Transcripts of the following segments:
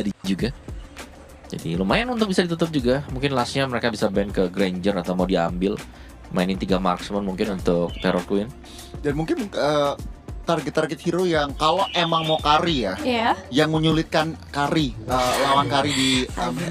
jadi juga. Jadi lumayan untuk bisa ditutup juga. Mungkin lastnya mereka bisa ban ke Granger atau mau diambil. Mainin 3 marksman mungkin untuk Terror Queen. Dan mungkin target-target hero yang kalau emang mau carry ya, yang menyulitkan carry lawan carry di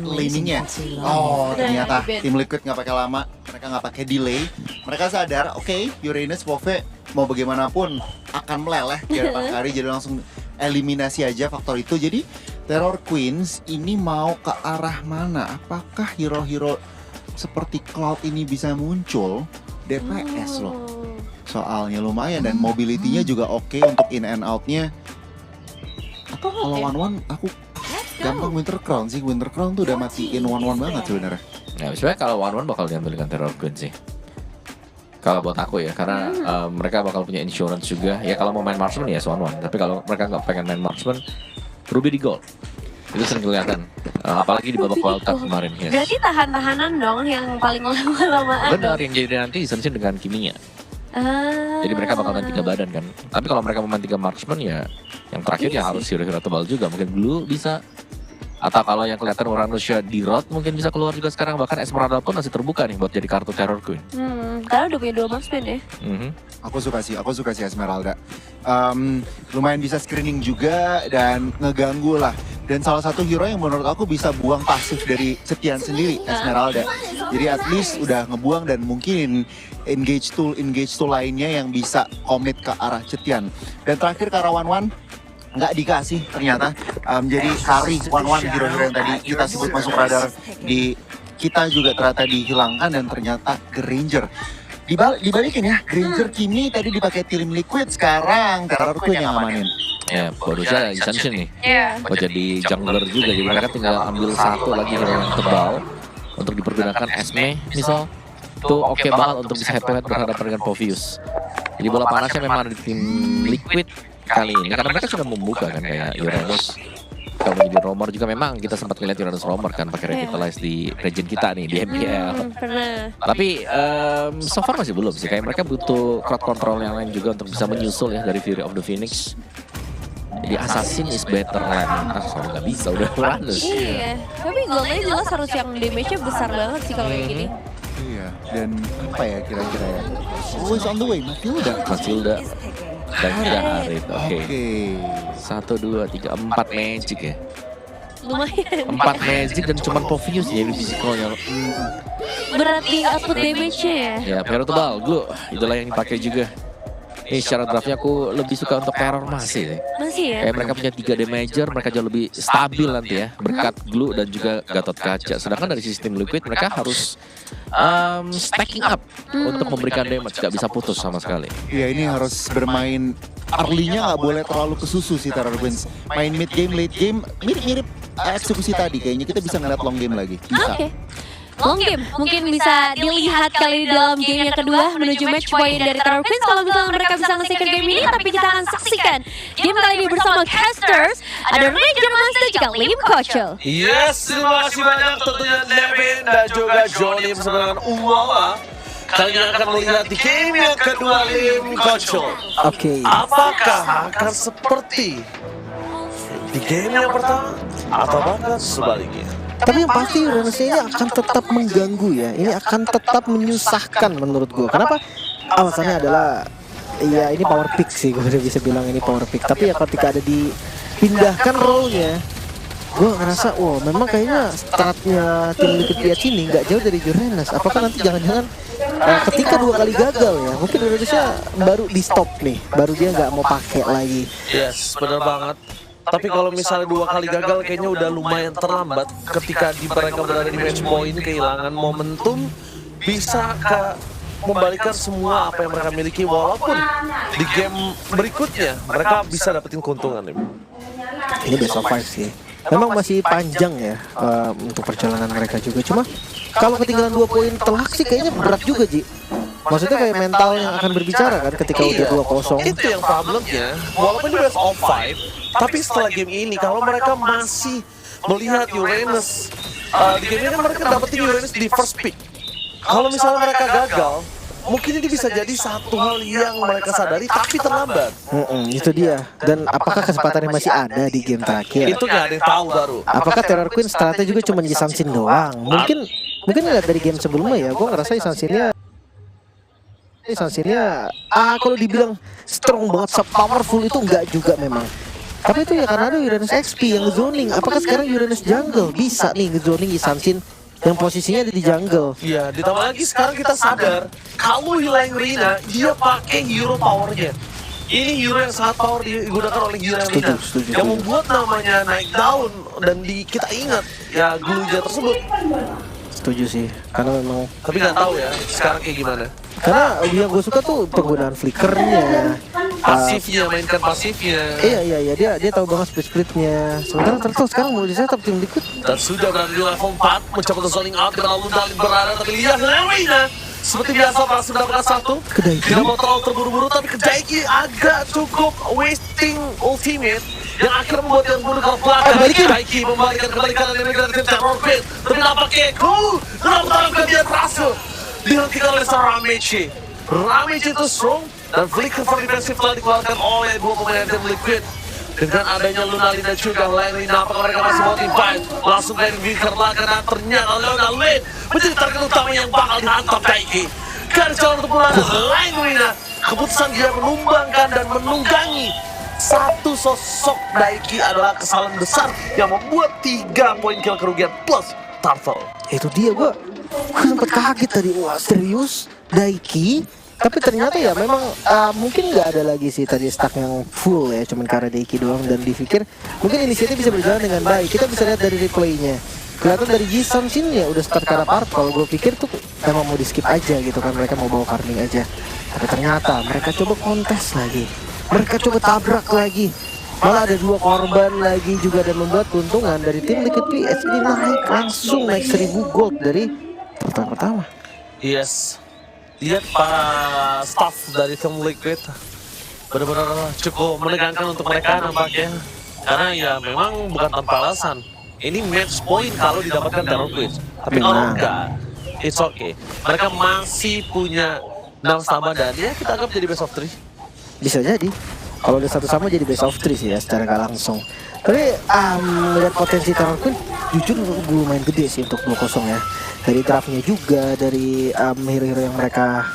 laningnya. Oh ternyata tim Liquid nggak pakai lama, mereka nggak pakai delay. Mereka sadar, oke, Uranus Pove mau bagaimanapun akan meleleh di hadapan carry, jadi langsung eliminasi aja faktor itu. Jadi Terror Queens ini mau ke arah mana? Apakah hero-hero seperti Cloud ini bisa muncul? DPS loh. Soalnya lumayan dan mobility-nya juga oke untuk in and out-nya. Atau kalau one-one aku gampang Winter Crown sih. Winter Crown tuh udah matiin one-one banget sebenarnya. Nah, sebenarnya kalau one-one bakal diambil dengan Terror Queen sih. Kalau buat aku ya, karena mereka bakal punya insurance juga. Ya kalau mau main marksman ya one-one. Tapi kalau mereka nggak pengen main marksman, Ruby di gold. Itu sering kelihatan. Apalagi di babak World Cup kemarin. Yes. Berarti tahan-tahanan dong yang paling lama-lamaan. Benar, yang jadi nanti disensin dengan Kiminya. Jadi mereka bakal main 3 badan kan. Tapi kalau mereka mau main 3 marksman ya, yang terakhir ya harus hero-hero tebal juga. Mungkin Blue bisa. Atau kalau yang kelihatan Uranusnya di Rod mungkin bisa keluar juga sekarang. Bahkan Esmeralda pun masih terbuka nih buat jadi kartu Terror Queen. Karena udah punya 2 marksman ya. Aku suka sih Esmeralda. Lumayan bisa screening juga dan ngeganggu lah. Dan salah satu hero yang menurut aku bisa buang pasif dari Setian sendiri, Esmeralda. Jadi at least udah ngebuang dan mungkin engage tool lainnya yang bisa commit ke arah Setian. Dan terakhir ke arah One nggak dikasih ternyata. Jadi carry One hero-hero yang tadi kita sebut masuk radar di kita juga ternyata dihilangkan dan ternyata Granger. Dibalikin ya, Granger Kimi tadi dipakai tim Liquid, sekarang Terror Queen yang ngamanin. Ya, bonusnya Ascension nih. Buat jadi jungler juga. Jadi mereka tinggal ambil satu lagi hero yang tebal untuk dipergunakan Esme misal. Itu oke banget untuk bisa head to head berhadapan dengan Povius. Jadi bola panasnya memang ada di tim Liquid kali ini. Karena mereka sudah membuka kan kayak Uranus. Kalau menjadi Romer juga memang kita sempat ngeliat Uranus Romer kan pakai Revitalize di region kita nih di MPL. Tapi so far masih belum sih. Kayak mereka butuh crowd control yang lain juga untuk bisa menyusul ya dari Fury of the Phoenix. Jadi Assassin is better land. Soalnya nggak bisa udah Uranus. Iya. Tapi golnya jelas harus yang damage-nya besar banget sih kalau kayak gini. Iya. Dan apa ya kira-kira ya? Always on the way, Matilda. Dan juga Arit. Oke. 1, 2, 3, 4 magic ya. Lumayan. 4 magic dan cuma Povius ya di fisikalnya. Berarti output damage-nya ya. Ya, hero tebal, Glue. Itulah yang dipakai juga. Ini secara draftnya aku lebih suka untuk Terror masih sih. Masih ya? Kayak mereka punya 3 damager, mereka jauh lebih stabil nanti ya. Berkat Glue dan juga Gatot Kaca. Sedangkan dari sistem Liquid mereka harus stacking up untuk memberikan damage. Gak bisa putus sama sekali. Iya, ini harus bermain early-nya nggak boleh terlalu kesusu sih Terror Queens. Main mid game, late game, mirip-mirip eksekusi tadi. Kayaknya kita bisa ngeliat long game lagi. Bisa. Oke. Long game mungkin bisa dilihat kali di dalam game yang kedua menuju match point dari Terror Queens. Kalau misalnya mereka bisa nge-second game ini, tapi kita akan saksikan game kali ini bersama casters. Ada Ranger Monster juga Lim Kochel. Yes, terima kasih banyak tentunya Nevin dan juga Johnny bersama dengan Uwala. Kalian akan melihat di game yang kedua Lim Kochel. Apakah akan seperti di game yang pertama atau bahkan sebaliknya? Tapi yang pasti Uranus ini akan tetap mengganggu ya. Ini akan tetap menyusahkan menurut gue. Kenapa? Alasannya adalah ya ini power pick sih, gue udah bisa bilang ini power pick. Tapi ya ketika ada dipindahkan role-nya, gue ngerasa wow memang kayaknya startnya tim Liquid Piat ini nggak jauh dari Uranus. Apakah nanti jangan-jangan ketika 2 kali gagal ya, mungkin Uranusnya baru di stop nih, baru dia nggak mau pakai lagi. Yes, benar banget. Tapi kalau misalnya 2 kali gagal kayaknya udah lumayan terlambat ketika mereka berada di match point, kehilangan momentum, bisa membalikan semua apa yang mereka miliki, walaupun di game berikutnya mereka bisa dapetin keuntungan. Ini best of 5 sih. Memang masih panjang ya untuk perjalanan mereka juga. Cuma kalau ketinggalan 2 poin telak sih kayaknya berat juga Ji. Maksudnya kayak mental yang akan berbicara kan ketika udah 2-0. Itu yang problemnya. Walaupun di best of 5, tapi setelah game ini kalau mereka masih melihat Uranus di game ini kan mereka dapetin Uranus di first pick. Kalau misalnya mereka gagal, mungkin ini bisa jadi satu hal yang mereka sadari tapi terlambat. Itu dia. Dan apakah kesempatannya masih ada di game terakhir? Itu nggak ada yang tahu baru. Apakah Terror Queen strategi juga cuma Yi Sun-shin doang? Mungkin lihat dari game sebelumnya ya, gue ngerasa Yi Sun-shinnya kalau dibilang strong banget, powerful itu enggak juga memang. Tapi itu ya karena ada Uranus XP yang zoning. Apakah sekarang Uranus jungle bisa nih ngezoning Yi Sun-shin yang posisinya ada di jungle? Iya, ditambah lagi sekarang kita sadar kalau Hilang Rina dia pakai hero powernya. Ini hero yang sangat power digunakan oleh Hilang Rina yang membuat namanya naik daun dan kita ingat ya Gluja tersebut. Setuju sih, karena memang. Tapi nggak tahu ya sekarang kayak gimana. Karena yang gue suka tuh penggunaan flickernya, pasifnya, mainkan pasifnya. Iya, dia tahu banget split-splitnya. Sementara terus sekarang mau di setup tim Liquid. Dan sudah berada di level 4, mencoba zoning out dengan Lundalin berada, tapi lihat Lewina seperti biasa berhasil mendapatkan satu. Tidak mau terlalu terburu-buru, tapi Kedaiki agak cukup wasting ultimate yang akhirnya membuat yang mundur ke belakang. Kedaiki membalikan kembali kanan dan megang tim Terror Queen, tapi nampaknya kenapa tampaknya dia berhasil dihentikan oleh seorang Ramechi. Ramechi itu strong dan flicker for defensive telah dikeluarkan oleh dua pemain tim Liquid. Dengan adanya Lunalin dan juga Lena, apakah mereka masih mau invite? Langsung ke Vicker karena ternyata Lunalin menjadi target utama yang bakal dihantam Daiki. Garis jalan untuk mulai Lena, keputusan dia menumbangkan dan menunggangi satu sosok Daiki adalah kesalahan besar yang membuat 3 poin kill kerugian plus Turtle. Itu dia, gue sempet kaget tadi. Wah, serius Daiki? Tapi ternyata ya memang mungkin nggak ada lagi sih tadi stack yang full ya, cuman karena Daiki doang, dan dipikir mungkin inisiatif bisa berjalan dengan baik. Kita bisa lihat dari replaynya, kelihatan dari Yi Sun-shin ya udah start karena part. Kalau gue pikir tuh emang mau di skip aja gitu kan, mereka mau bawa Karning aja. Tapi ternyata mereka coba kontes lagi, mereka coba tabrak lagi, malah ada 2 korban lagi juga, dan membuat keuntungan dari tim Liquid PS ini langsung naik 1000 gold dari pertandingan pertama. Yes, lihat para staff dari tim Liquid benar-benar cukup menegangkan untuk mereka nampaknya, karena ya memang bukan tanpa alasan ini match point kalau didapatkan Terror Queen. Tapi kalau enggak, it's okay, mereka masih punya 6 tambah dan ya kita anggap jadi best of 3. Bisa jadi kalau udah satu sama jadi best of 3 sih ya secara gak langsung. Tapi melihat potensi Terror Queen jujur gue lumayan gede sih untuk 2-0 ya. Dari draftnya juga, dari hero-hero yang mereka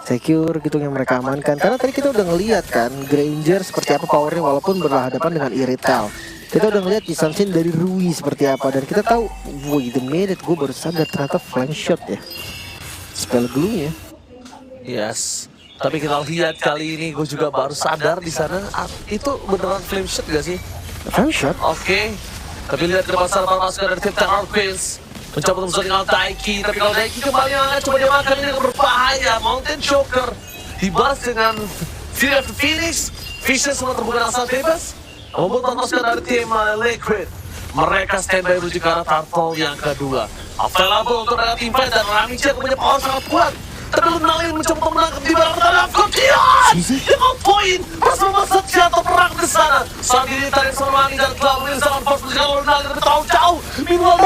secure gitu, yang mereka amankan. Karena tadi kita udah ngeliat kan Granger seperti apa powernya walaupun berhadapan dengan Irithel. Kita udah ngeliat Yi Sun-shin dari Rui seperti apa, dan kita tahu wait a minute, gue baru sadar ternyata flame shot ya spell glue-nya. Yes, tapi kita lihat kali ini gue juga baru sadar di sana itu beneran flame shot gak sih? Flame shot? Oke, tapi lihat ke pasar para pasukan dari tim Terror Queens mencoba untuk zoning out Daiki, tapi kalau Daiki kembali coba dia makan, ini berbahaya. Mountain Choker dibalas dengan Fury of the Phoenix, Vision semua terbuka asal bebas, membuat pasukan dari tim Liquid mereka standby menuju ke arah Turtle yang kedua. Available untuk mereka tim fight dan Ramechi yang punya power sangat kuat. Tapi Lunalin mencoba menangkap di bawah pertahanan Kotian dengan poin bersama senjata perang di sana. Saat ini tarik Solmani dan telah mengirimkan force menjaga Lunalin lebih terlalu jauh. Minimal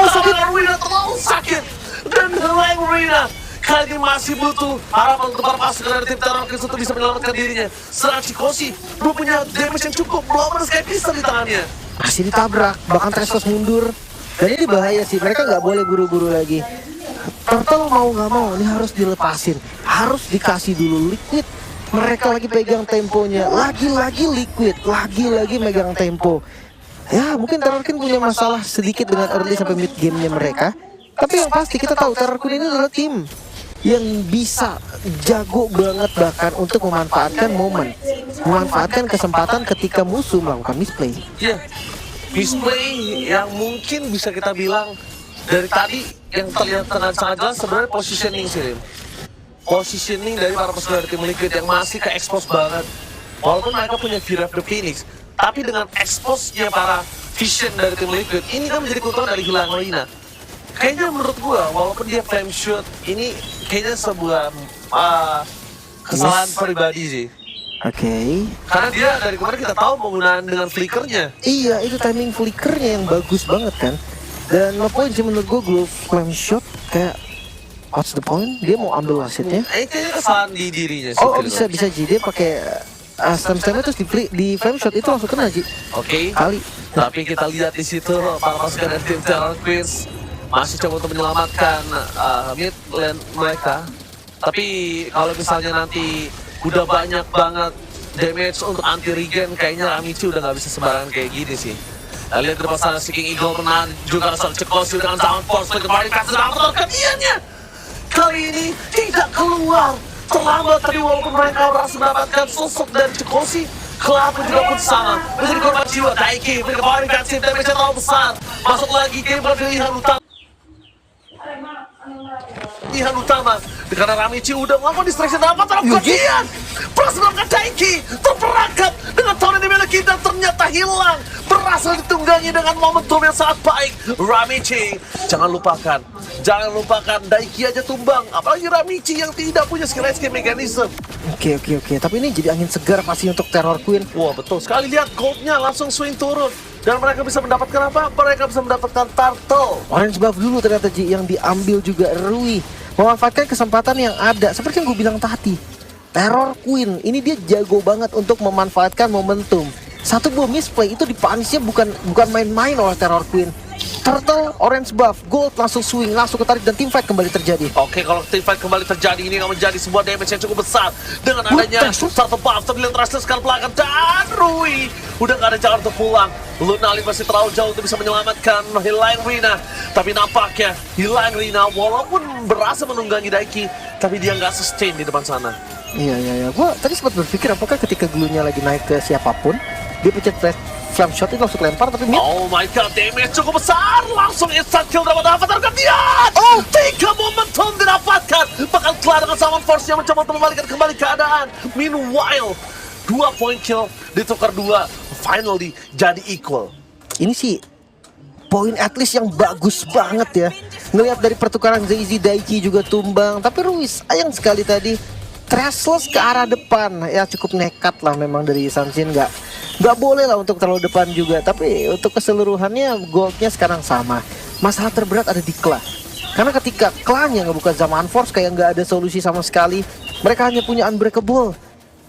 Rina terlalu sakit, dan Rina kali ini masih butuh harapan untuk para pasukan dari tim Terror Queens untuk bisa menyelamatkan dirinya. Serang Chikoshi belum punya damage yang cukup, belum ada Sky Pistol di tangannya. Masih ditabrak, bahkan Trestos mundur. Dan ini bahaya sih, mereka nggak boleh buru-buru lagi. Turtle mau nggak mau ini harus dilepasin, harus dikasih dulu Liquid. Mereka lagi pegang temponya, lagi-lagi Liquid, lagi-lagi megang tempo. Ya mungkin Terror Queen punya masalah sedikit dengan early sampai mid gamenya mereka. Tapi yang pasti kita tahu Terror Queen ini adalah tim yang bisa jago banget bahkan untuk memanfaatkan momen, memanfaatkan kesempatan ketika musuh melakukan misplay. Iya, misplay yang mungkin bisa kita bilang dari tadi yang terlihat dengan sangat jelas sebenarnya positioning sih, positioning dari para pasukan dari tim Liquid yang masih ke-expose banget. Walaupun mereka punya Fury of the Phoenix, tapi dengan expose-nya para Vision dari tim Liquid, ini kan menjadi keuntungan dari Hilang Rina. Kayaknya menurut gua, walaupun dia flame shoot, ini kayaknya sebuah kesalahan pribadi sih. Oke. Karena dia dari kemarin kita tahu penggunaan dengan flickernya. Iya, itu timing flickernya yang bagus banget kan. Dan no point sih menurut gue, glove flame shot kayak what's the point? Dia mau ambil wasitnya. Kayaknya kesalahan di dirinya sih. Oh bisa Ji, dia pakai stem-stemnya terus di frame shot itu langsung kena Ji. Oke. Kali. Tapi kita lihat di situ para pasukan dari tim Terror Queens masih coba untuk menyelamatkan mid lane mereka. Tapi kalau misalnya nanti udah banyak banget damage untuk anti regen, kayaknya Amici udah nggak bisa sembarangan kayak gini sih. Lihat di depan sana si King Eagle menang juga rasa Cekosi dengan Sound Force kembali kasih dapat iannya. Kali ini tidak keluar. Terlambat tadi walaupun mereka berhasil mendapatkan sosok dari Cekosi. Kelapa juga pun sama. Menjadi korban jiwa Daiki. Mereka kembali kasih damage yang terlalu besar. Masuk lagi game pilihan utama. Pilihan utama. Karena Ramichi udah melakukan distraction dalam antara kejadian. Berhasil melakukan Daiki. Terperangkap dengan tahun yang dimiliki dan ternyata hilang. Berhasil ditunggangi dengan momentum yang sangat baik. Ramichi, jangan lupakan Daiki aja tumbang. Apalagi Ramichi yang tidak punya skill escape mechanism. Oke. Tapi ini jadi angin segar pasti untuk Terror Queen. Wah betul sekali, lihat goldnya langsung swing turun. Dan mereka bisa mendapatkan apa? Mereka bisa mendapatkan turtle. Orange buff dulu ternyata Ji, yang diambil juga Rui. Memanfaatkan kesempatan yang ada. Seperti yang gue bilang tadi, Terror Queen ini dia jago banget untuk memanfaatkan momentum. Satu buah misplay itu dipunishnya bukan main-main oleh Terror Queen. Turtle, orange buff, gold langsung swing, langsung ketarik dan team fight kembali terjadi. Oke, kalau team fight kembali terjadi ini akan menjadi sebuah damage yang cukup besar dengan adanya turtle buff. Terlihat terasa sekali belakang dan Rui udah gak ada jalan untuk pulang. Lunali masih terlalu jauh untuk bisa menyelamatkan Hilang Rina. Tapi nampaknya Hilang Rina walaupun berhasil menunggangi Daiki, tapi dia nggak sustain di depan sana. Iya. Gue tadi sempat berpikir apakah ketika glue-nya lagi naik ke siapapun, dia pencet flame shot itu langsung lempar, tapi oh my god, damage cukup besar. Langsung instant kill dapat tergantian. Oh, 3 momentum didapatkan. Bahkan kelar dengan Summon Force yang mencoba untuk membalikan kembali keadaan. Meanwhile, 2 point kill ditukar 2. Finally jadi equal. Ini sih poin at least yang bagus banget ya. Ngelihat dari pertukaran Zazy, Daiki juga tumbang. Tapi Ruiz sayang sekali tadi Trashless ke arah depan. Ya cukup nekat lah memang dari Sanshin. Nggak boleh lah untuk terlalu depan juga. Tapi untuk keseluruhannya goldnya sekarang sama. Masalah terberat ada di Kla. Karena ketika Kla-nya ngebuka Zaman Force kayak nggak ada solusi sama sekali. Mereka hanya punya Unbreakable.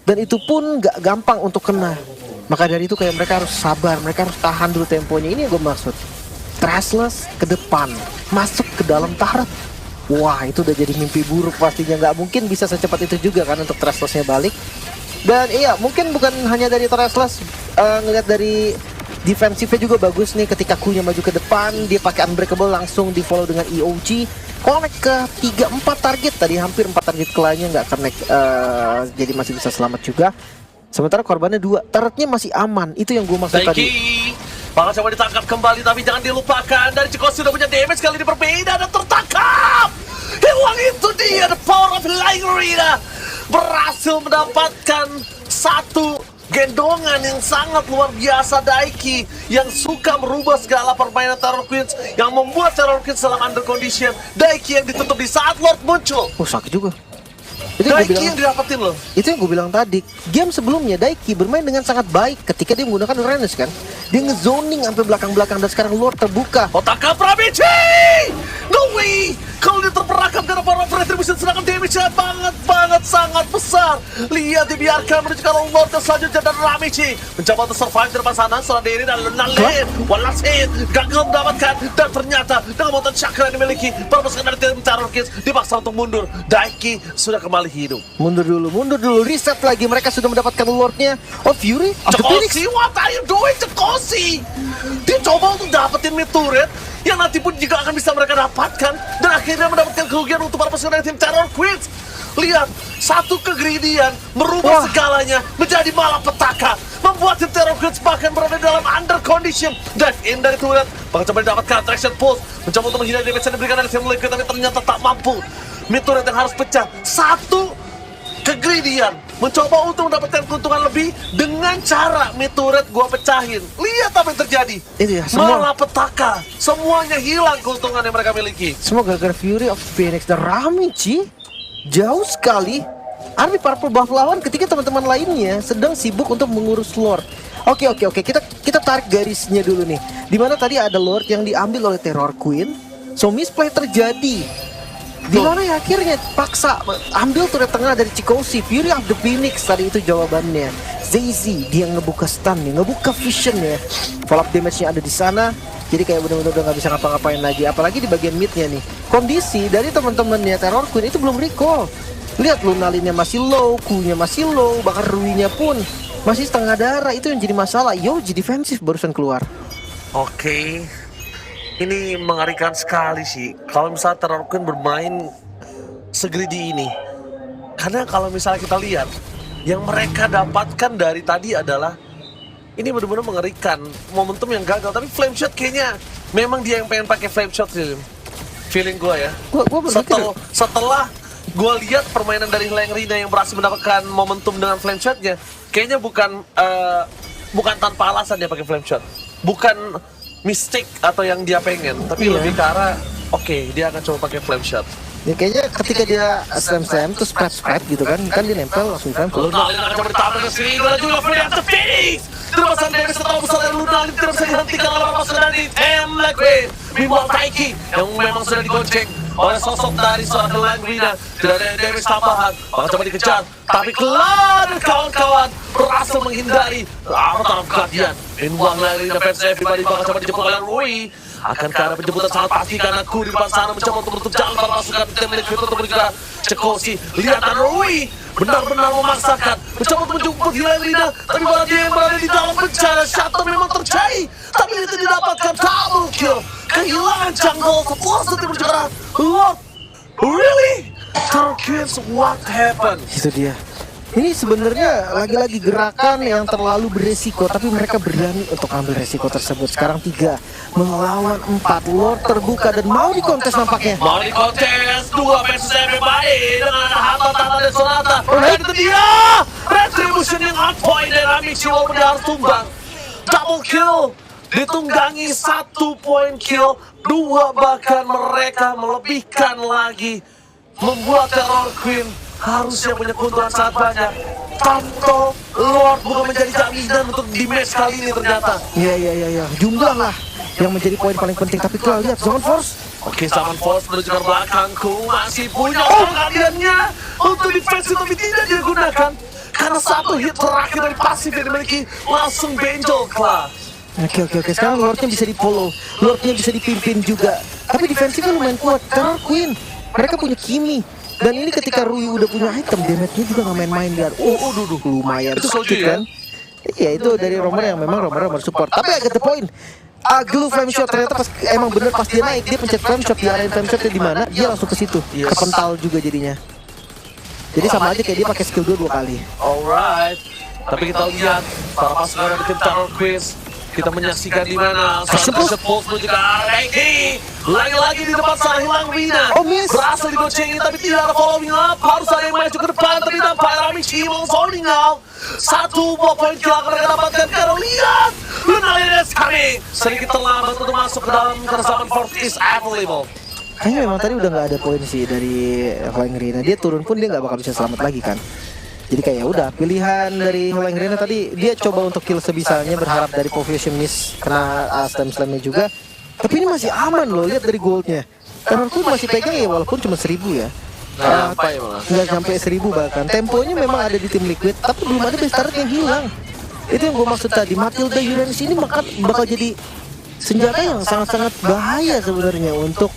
Dan itu pun nggak gampang untuk kena. Maka dari itu kayak mereka harus sabar. Mereka harus tahan dulu temponya. Ini yang gue maksud. Trashless ke depan, masuk ke dalam turret. Wah, itu udah jadi mimpi buruk pastinya. Nggak mungkin bisa secepat itu juga kan untuk Trashless-nya balik. Dan iya, mungkin bukan hanya dari Trashless, ngeliat dari defensifnya juga bagus nih. Ketika Q-nya maju ke depan, dia pakai Unbreakable langsung di follow dengan EOG. Connect ke 3-4 target tadi, hampir 4 target kelanya nggak connect, jadi masih bisa selamat juga. Sementara korbannya 2, turretnya masih aman. Itu yang gue maksud tadi. Bakal coba ditangkap kembali, tapi jangan dilupakan dari Cekosi sudah punya damage kali ini berbeda dan tertangkap. Hilang itu dia, the power of Hilang Rina. Berhasil mendapatkan satu gendongan yang sangat luar biasa. Daiki yang suka merubah segala permainan Terror Queens, yang membuat Terror Queens dalam under condition. Daiki yang ditutup di saat Lord muncul. Oh, sakit juga. Itu Daiki yang didapetin loh. Itu yang gue bilang tadi. Game sebelumnya Daiki bermain dengan sangat baik ketika dia menggunakan Uranus kan. Dia ngezoning sampai belakang-belakang dan sekarang Lord terbuka. Otaka Prabici! No way! Kalau dia terperangkap karena para retribution sedangkan damage-nya banget sangat besar. Lihat dibiarkan menuju ke Lord yang selanjutnya dan Ramichi mencoba untuk survive di depan sana. Setelah diri dan Lunalin walas hit gagal mendapatkan, dan ternyata dengan muatan chakra yang dimiliki para pasukan dari tim Terror Queens dipaksa untuk mundur. Daiki sudah kembali hidup. Mundur dulu, reset lagi. Mereka sudah mendapatkan Lordnya. Oh, Fury of the Phoenix. Cekosi, what are you doing, Cekosi? Dia coba untuk dapetin mid turret yang nanti pun juga akan bisa mereka dapatkan, dan akhirnya mendapatkan kerugian untuk para pasukan dari tim Terror Queens. Lihat, satu kegridian merubah segalanya menjadi malapetaka, membuat tim Terror Queens bahkan berada dalam under condition. Dive in dari turret, bahkan coba didapatkan traction pulse, mencoba untuk menghindari damage yang diberikan dari tim Liquid, tapi ternyata tak mampu. Mid turret yang harus pecah, satu kegridian mencoba untuk mendapatkan keuntungan lebih dengan cara mid turret gua pecahin. Lihat apa yang terjadi. Itu ya, semua malapetaka, semuanya hilang keuntungan yang mereka miliki. Semua gara-gara Fury of Phoenix dan Ramichi jauh sekali. Army Purple buff lawan ketika teman-teman lainnya sedang sibuk untuk mengurus Lord. Oke, kita tarik garisnya dulu nih. Dimana tadi ada Lord yang diambil oleh Terror Queen. So misplay terjadi. Di mana ya akhirnya paksa ambil turret tengah dari Chikoshi. Fury of the Phoenix tadi itu jawabannya. Zazy dia ngebuka stun nih, ngebuka vision ya. Follow up damage-nya ada di sana. Jadi kayak bener-bener udah gak bisa ngapa-ngapain lagi. Apalagi di bagian midnya nih. Kondisi dari teman-temannya Terror Queen itu belum recall. Lihat Lunalinnya masih low, Q-nya masih low, bahkan Rui-nya pun masih setengah darah. Itu yang jadi masalah. Yoji defensif barusan keluar. Oke. Ini mengerikan sekali sih kalau misalnya Terror Queen bermain segreedy ini. Karena kalau misalnya kita lihat yang mereka dapatkan dari tadi adalah ini benar-benar mengerikan. Momentum yang gagal, tapi flame shot kayaknya memang dia yang pengen pakai flame shot sih. Feeling gue ya. Setelah gue lihat permainan dari Lengriina yang berhasil mendapatkan momentum dengan flame shotnya, kayaknya bukan tanpa alasan dia pakai flame shot. Bukan mistake atau yang dia pengen, tapi lebih ke arah oke, dia akan coba pakai flame shot. Ya kayaknya ketika dia slam terus spread gitu kan dia nempel langsung flame shot. Lunalin akan coba ditampilkan ke sini, dan juga Fury of the Phoenix. Terpasan damage terlalu besar dari Lunalin, tidak bisa dihentikan oleh pasukan dari Temlequid. Meanwhile Taiki yang memang sudah digonceng oleh sosok dari seorang Lengriina, tidak ada damage tambahan, maka coba dikejar, tapi kelar kawan-kawan berhasil menghindari Avatar of Guardian. Meanwhile Lengriina fans everybody bakal coba dijemput oleh Rui. Akankah ada penjemputan sangat pasti karena Ku di depan sana mencoba untuk menutup jalan para pasukan Temlequid untuk menjaga Chikoshi. Lihat dan Rui benar-benar memaksakan mencoba untuk menjemput Lengriina, tapi malah dia yang berada di dalam bencana. Shutdown memang terjadi, tapi itu didapatkan double kill. Kehilangan jungle setelah setiap berjalan. What? Really? Turkins, what happened? Itu dia. Ini sebenarnya lagi-lagi gerakan yang terlalu beresiko, tapi mereka berani untuk ambil resiko tersebut. Sekarang 3 melawan 4, Lord terbuka dan mau dikontes nampaknya. Mau dikontes 2 versus everybody dengan Hata dan Sonata. Dan itu dia Retribution yang on point dan Amici walaupun dia harus tumbang. Double kill ditunggangi 1 point kill, 2 bahkan mereka melebihkan lagi, membuat Terror Queen harusnya punya keuntungan sangat banyak. Tanto Lord bukan menjadi jaminan untuk di match kali ini ternyata. Iya. Jumlah lah yang menjadi poin paling penting. Tapi kalau lihat Zone Force. Oke, Zaman Force menuju ke belakangku masih punya pengaliannya untuk defensive tapi tidak digunakan karena 1 hit terakhir dari pasif yang dimiliki langsung benjol kelas. Oke. Sekarang Lordnya bisa di-follow, Lordnya bisa dipimpin juga. Tapi defensifnya lumayan kuat. Terror Queen, mereka punya Kimi. Dan ini ketika Rui udah punya item, damage-nya juga gak main-main dia. Lumayan sakit kan. Iya itu dari Romer yang memang Romer support. Tapi agak the point. Glue flame shot ternyata emang bener pas dia naik, dia pencet flame shot, diarahin flame shotnya di mana, dia langsung ke situ. Kepental juga jadinya. Jadi sama aja kayak dia pakai skill 2 kali. Alright. Tapi kita lihat para pasukan dari tim Terror Queen. Kita menyaksikan di mana Pulse menuju ke arah Eki. Lagi-lagi di depan sana Lengriina. Berhasil digoncengin tapi tidak ada following up. Harus ada yang maju ke depan tapi nampaknya Amici mau zoning out. 1 buah poin kill akan mereka dapatkan. Karena lihat Lunalin is coming. Sedikit terlambat untuk masuk ke dalam karena Zaman Force is available. Kayaknya memang tadi udah gak ada poin sih dari Lengriina. Dia turun pun dia gak bakal bisa selamat lagi kan. Jadi kayak udah pilihan dari Lengriina tadi, dia coba untuk kill sebisanya berharap dari Poviation miss kena slam-slamnya juga. Tapi ini masih aman loh, lihat dari goldnya. Terror Queen masih pegang ya walaupun cuma 1000 ya. Nggak sampai 1000 bahkan. Temponya memang ada di tim Liquid, tapi belum ada base turret yang hilang. Itu yang gue maksud tadi, Matilda Uranus ini bakal jadi senjata yang sangat-sangat bahaya sebenarnya untuk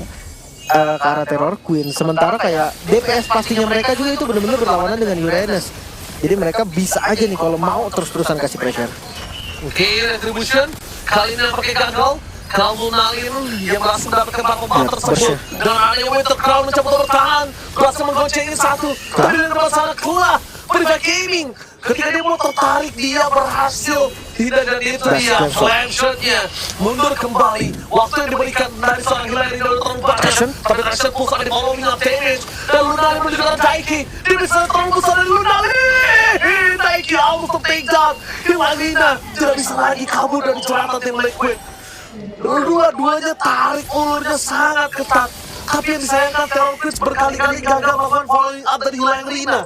ke arah Terror Queen. Sementara kayak DPS pastinya mereka juga itu benar-benar berlawanan dengan Uranus. Jadi mereka bisa aja nih kalau mau terus-terusan kasih pressure. Oke, Retribution kali ini pakai gagal. Kalau Lunalin yang berhasil mendapatkan pump tersebut. Dan ada yang Winter Crown mencoba untuk bertahan, berhasil mengoncengin 1. Tapi dari depan sana keluar Priva Gaming. Ketika dia mau tertarik, dia berhasil. Tidak, dan itu dia flame shotnya mundur kembali. Waktu yang diberikan dari seorang Lengriina udah terlalu banyak. Tapi Ration Pulse akan di-following up damage. Dan Lunalin menuju ke Taiki. Dia bisa terlalu besar dari Lunalin. Taiki almost to take down. Lengriina tidak bisa lagi kabur dari jeratan tim Liquid. Dua-duanya tarik ulurnya sangat ketat. Tapi yang disayangkan Terror Queen berkali-kali gagal melakukan following up dari Lengriina.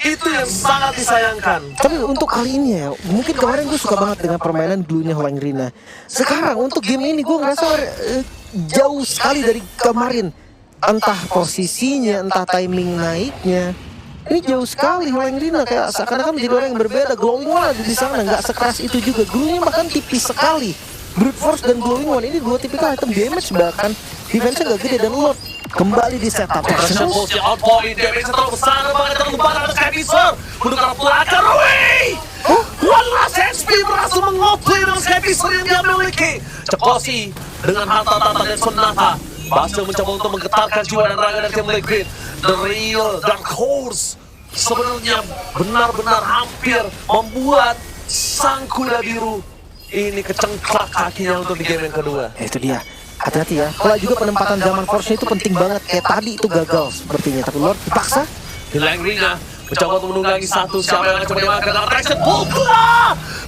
Itu yang sangat disayangkan. Tapi untuk kali ini ya, mungkin kemarin gue suka banget dengan permainan glue-nya Lengriina. Sekarang untuk game ini gue ngerasa jauh sekali dari kemarin. entah posisinya, entah timing naiknya. Ini jauh sekali Helaing Rina, kayak seakan-akan menjadi orang yang berbeda. Glowing One ada di sana, nggak sekeras itu juga. Glowing bahkan tipis sekali. Brute Force dan Glowing One ini dua tipikal item damage, bahkan defense-nya nggak gede. Dan Lord kembali di setup. Traction Pulse on point, damage terlalu besar banget, terlalu banget ada Sky Piscer. Menukar belakang, wih! One last HP berhasil mengoplay dengan Sky Piscer yang dia miliki. Cekosi dengan harta-harta dan sonata berhasil mencoba untuk menggetarkan jiwa dan raga dari tim Liquid. The real Dark Horse sebenarnya benar-benar hampir membuat sang kuda biru ini kecengklak kakinya untuk di game yang kedua. Itu dia. Hati-hati ya. Kalau juga penempatan zaman force itu penting banget. Kayak tadi itu gagal sepertinya. Tapi Lord dipaksa. Helaing Rina mencoba untuk menunggangi satu. Siapa yang akan coba dimakan dengan Traction Pulse?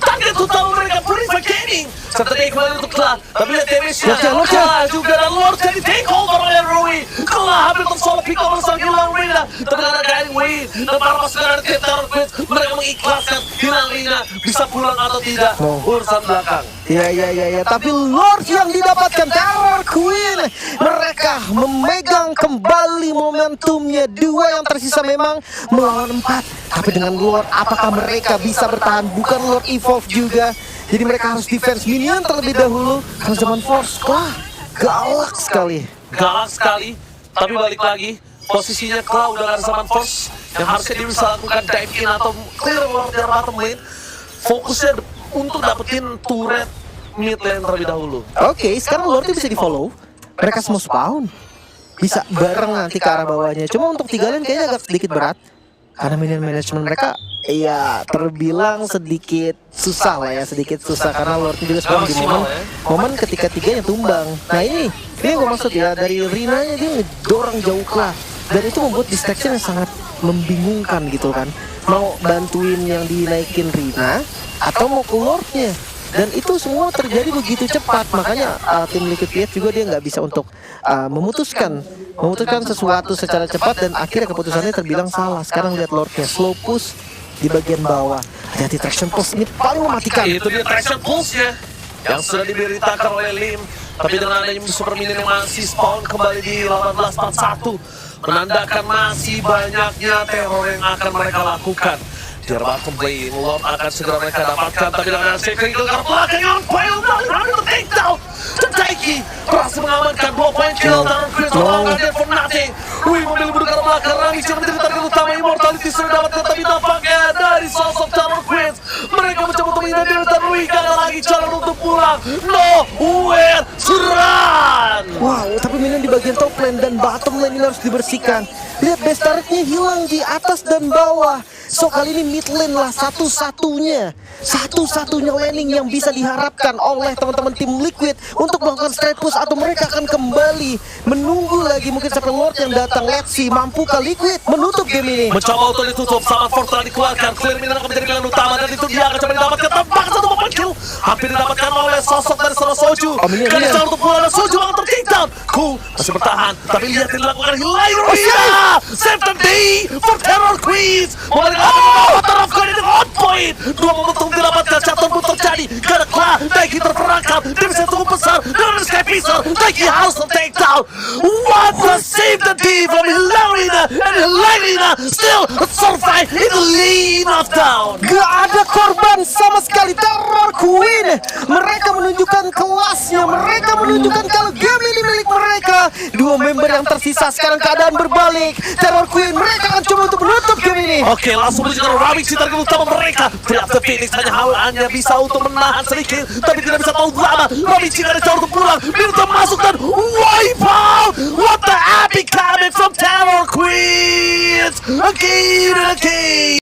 Target utama mereka Purify Gaming. Serta dia kembali untuk Kla. Tapi lihat damage-nya. Kla juga dan Lord jadi take over oleh Rui. Kla hampir tersolo pick over sang Helaing Rina. Tapi ada Guiding Wind dan para pasukan dari tim Terror Queens. Mereka mengikhlaskan Helaing Rina bisa pulang atau tidak. Urusan belakang. Ya. Tapi Lord yang didapatkan Terror Queen. Mereka memegang kembali momentumnya. Dua yang tersisa memang melawan 4. Tapi dengan Lord, apakah mereka bisa bertahan? Bukan Lord evolve juga. Jadi mereka harus defense minion terlebih dahulu. Karena zaman force, wah, galak sekali. Galak sekali. Tapi balik lagi, posisinya Kla udah gak ada zaman force. Yang harusnya dia bisa lakukan dive in atau clear Lord dari bottom lane. Fokusnya untuk dapetin turret mid lane terlebih dahulu. Oke, sekarang Lordnya bisa di follow. Mereka semua spawn. Bisa bareng nanti ke arah bawahnya. Cuma untuk 3 lane kayaknya agak sedikit berat. Karena minion management mereka ya terbilang sedikit susah lah ya. Sedikit susah karena Lordnya juga spawn di momen ketika 3-nya tumbang. Nah ini yang gue maksud ya. Dari Rina-nya dia ngedorong jauh lah. Dan itu membuat distraction yang sangat membingungkan gitu kan. Mau bantuin yang dinaikin Rina atau mau ke Lordnya. Dan itu semua terjadi begitu cepat. Makanya tim Liquid PH juga dia nggak bisa untuk memutuskan sesuatu secara cepat. Dan akhirnya keputusannya terbilang salah. Sekarang lihat Lordnya slow push di bagian bawah. Hati-hati Traction Pulse ini paling mematikan. Itu dia Traction Pulse-nya yang sudah diberitakan oleh Lim. Tapi dengan adanya super minion yang masih spawn kembali di 1841 menandakan masih banyaknya teror yang akan mereka lakukan. Di bottom lane, Lord akan segera mereka dapatkan. Tapi dengan secret itu karena belakang yang pile down, hampir take-down. Tetaiki berhasil mengamankan 2 point kill dan Chris melakukan dia for nothing. Wih, mobil berdekar belakang, Rangis yang menjadi target utama. Immortality sudah dapatkan, tapi nampaknya dari sosok Terror Queens mereka mencoba untuk menghindari dan Rui gagal lagi jalan untuk pulang. Nowhere to run. Wow, tapi minion di bagian top lane dan bottom lane ini harus dibersihkan. Lihat base turretnya hilang di atas dan bawah. So kali ini mid lane lah satu-satunya laning yang bisa diharapkan oleh teman-teman tim Liquid untuk melakukan straight push, atau mereka akan kembali menunggu lagi mungkin sampai Lord yang datang. Let's see, mampukah Liquid menutup game ini? Mencoba untuk ditutup, sama Force telah dikeluarkan. Clear minion akan menjadi pilihan utama dan itu dia akan coba didapatkan. Tampak satu point kill hampir didapatkan oleh sosok dari Sora Soju. Kali jalan untuk pulang dan Soju akan ter-takedown. Cool masih bertahan, tapi lihat yang dilakukan Helaing Rina. Save the day for Terror Queens. Taraf kali ini on point. 2 momentum didapatkan, shutdown pun terjadi. Karena Kla, Daiki terperangkap. Dia bisa tunggu besar dengan Sky Piscer. Daiki harus ter-takedown. What the save the day from Helaing Rina. And Helaing Rina still survive in the lane of down. Gak ada korban sama sekali. Terror Queen mereka menunjukkan kelasnya. Mereka menunjukkan kalau game ini milik mereka. 2 member yang tersisa sekarang keadaan berbalik. Terror Queen mereka akan coba untuk menutup game ini. Oke, langsung menunjukkan Ravage target utama mereka. Pria The Phoenix hanya bisa untuk menahan sedikit, tapi tidak bisa tahu lama. Ravage ada cara untuk pulang. Mirta masuk dan wipe out. What the epic coming from Terror Queens again and again.